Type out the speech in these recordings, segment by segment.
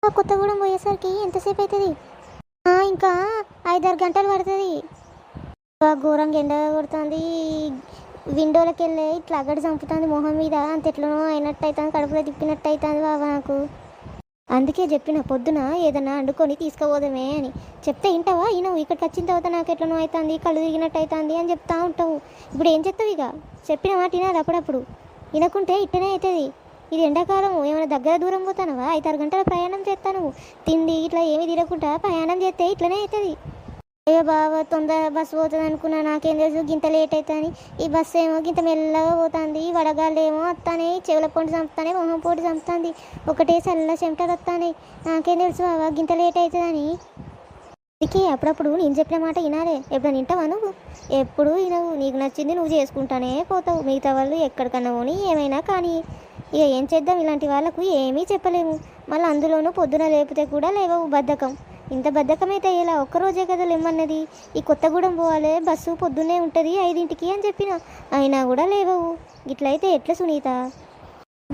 కొత్తగూడెం పోయేసరికి ఎంతసేపు అవుతుంది? ఇంకా 5-6 గంటలు పడుతుంది. ఘోరంగా ఎండ కొడుతుంది. విండోలోకి వెళ్ళి ఇట్లా అగ్గడి చంపుతుంది మొహం మీద. అంత ఎట్లనో అయినట్టు అవుతుంది, కడుపులో తిప్పినట్టు అవుతుంది బాబా నాకు. అందుకే చెప్పిన పొద్దున ఏదన్నా వండుకొని తీసుకుపోదామే అని. చెప్తే వింటావా? ఈయనవు ఇక్కడికి వచ్చిన తర్వాత నాకు ఎట్లనో అవుతుంది, కళ్ళు తిరిగినట్టు అవుతుంది అని చెప్తా ఉంటావు. ఇప్పుడు ఏం చెప్తావు? ఇక చెప్పిన మాట వినాలి అప్పుడప్పుడు. వినకుంటే ఇట్టనే అవుతుంది. ఇది ఎండాకాలం, ఏమైనా దగ్గర దూరం పోతానవా? 5-6 గంటల ప్రయాణం చేస్తాను. తిండి ఇట్లా ఏమి తినకుండా ప్రయాణం చేస్తే ఇట్లనే అవుతుంది. అయ్యో బాబా, తొందర బస్సు పోతుంది అనుకున్నా, నాకేం తెలుసు గింత లేట్ అవుతుంది. ఈ బస్సు ఏమో గింత మెల్లగా పోతుంది, వడగాళ్ళు ఏమో వస్తానే, చెవుల పొంటి చంపుతానే, మొహం పొడి చంపుతుంది, ఒకటే చల్ల చెమటలు వస్తానే. నాకేం తెలుసు బాబా గింత లేట్ అవుతుందని. అందుకే అప్పుడప్పుడు నేను చెప్పిన మాట వినాలే. ఎప్పుడైనా వింటావా నువ్వు? ఎప్పుడు వినవు. నీకు నచ్చింది నువ్వు చేసుకుంటానే పోతావు. మిగతా వాళ్ళు ఎక్కడికన్నా పోని ఏమైనా కానీ. ఇక ఏం చేద్దాం, ఇలాంటి వాళ్ళకు ఏమీ చెప్పలేము. మళ్ళీ అందులోనూ పొద్దున లేపితే కూడా లేవవు, బద్ధకం. ఇంత బద్ధకం అయితే ఇలా ఒక్కరోజే కదా లేమన్నది. ఈ కొత్తగూడెం పోవాలి, బస్సు పొద్దున్నే ఉంటుంది 5ంటికి అని చెప్పిన, అయినా కూడా లేవవు. ఇట్లయితే ఎట్లా సునీత?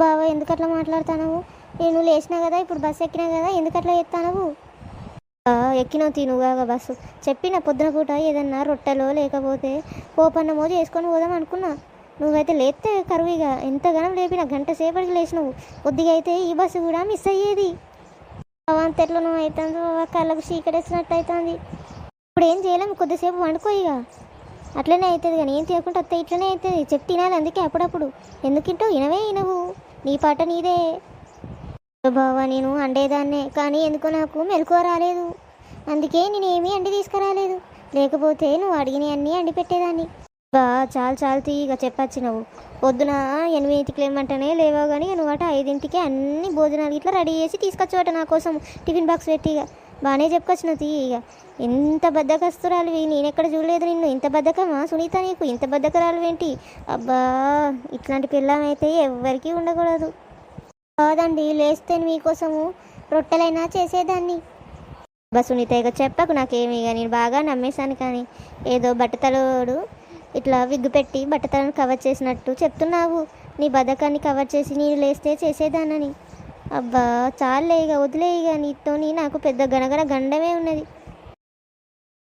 బావా ఎందుకట్లా మాట్లాడుతున్నావు? నేను లేచినా కదా, ఇప్పుడు బస్సు ఎక్కినా కదా, ఎందుకట్లా చేస్తానవు? ఎక్కినావు తినుగా బస్సు. చెప్పిన పొద్దున పూట ఏదన్నా రొట్టెలో లేకపోతే పోపన్నమో చేసుకొని పోదాం అనుకున్నా. నువ్వైతే లేస్తే కరువుగా ఎంతగానో లేపిన, గంట సేపటికి లేచినావు. కొద్దిగా అయితే ఈ బస్సు కూడా మిస్ అయ్యేది. అంత ఎట్లా నువ్వు అవుతుందో, కళ్ళకు చీకటేసినట్టు అవుతుంది. ఇప్పుడు ఏం చేయలేము, కొద్దిసేపు వండుకో. ఇక అట్లనే అవుతుంది, కానీ ఏం చేయకుండా వస్తే ఇట్లనే అవుతుంది. చెప్పి తినాలి. అందుకే అప్పుడప్పుడు ఎందుకింటో వినవు. నీ పాట నీదే. బావా నేను అండేదాన్నే, కానీ ఎందుకో నాకు మెలకువ రాలేదు. అందుకే నేనేమీ అండి తీసుకురాలేదు. లేకపోతే నువ్వు అడిగిన అన్నీ అండి పెట్టేదాన్ని. చాలు ఇక చెప్పచ్చు. నువ్వు పొద్దున 8ంటికి లేమంటేనే లేవావు, కానీ నువ్వు అట 5ంటికి అన్ని భోజనాలు ఇట్లా రెడీ చేసి తీసుకొచ్చావట నా కోసం, టిఫిన్ బాక్స్ పెట్టి. ఇక బాగానే చెప్పుకొచ్చినావు తీ. ఇక ఎంత బద్దకస్తురాలు, నేనెక్కడ చూడలేదు నిన్ను. ఇంత బద్దకమా సునీత నీకు? ఇంత బద్దకరాలు ఏంటి? అబ్బా, ఇట్లాంటి పిల్లమైతే ఎవ్వరికీ ఉండకూడదు. కాదండి, లేస్తే మీకోసము రొట్టెలైనా చేసేదాన్ని. సునీత ఇక చెప్పకు నాకేమి. ఇక నేను బాగా నమ్మేశాను, కానీ ఏదో బట్టతలోడు ఇట్లా విగ్గు పెట్టి బట్టతలను కవర్ చేసినట్టు చెప్తున్నావు. నీ బద్ధకాన్ని కవర్ చేసి నేను లేస్తే చేసేదానని. అబ్బా చాలే, ఇక వదిలే. ఇక నీతోని నాకు పెద్ద గణగణ గండమే ఉన్నది.